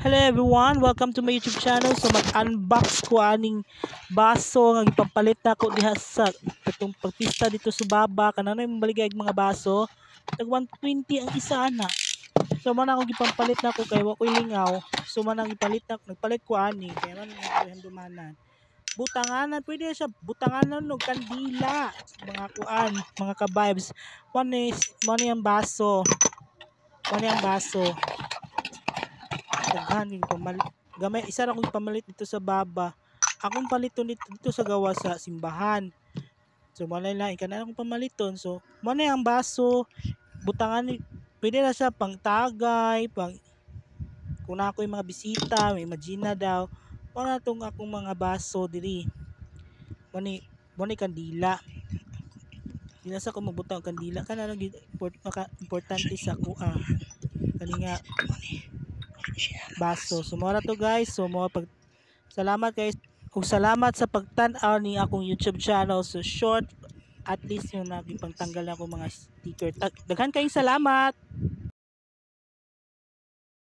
Hello everyone, welcome to my YouTube channel. So mag-unbox ko aning baso nga ipapalit na ko diha sa katong pagpista dito sa baba. Kanano yung baligay mga baso? Tag 120 ang isa na. So man ako gipapalit na ko kay wa ko'y lingaw. So man ang ipalit na nagpalit ko ani kay man ang dumanan. Butanganan, pwede siya butanganan og kandila. Mga kuan, mga ka-vibes. One ang baso. One ang baso. Daghan gamay isa ra kong pamalit dito sa baba. Akong paliton dito sa gawa sa simbahan. So malay lang kana akong pamaliton. So mo na ang baso, butangan pwede na siya pang tagay, pang kung na ako yung mga bisita, may imagina daw. Mo na tong akong mga baso diri. Mo ni kandila. Di na sa ko magbutang kandila kana lang importante sa ko kani nga baso. So mora to guys. So salamat guys. Kung salamat sa pagtan-aw ni akong YouTube channel. So short at least yung nagipangtanggal ako mga sticker. Daghan kayong salamat.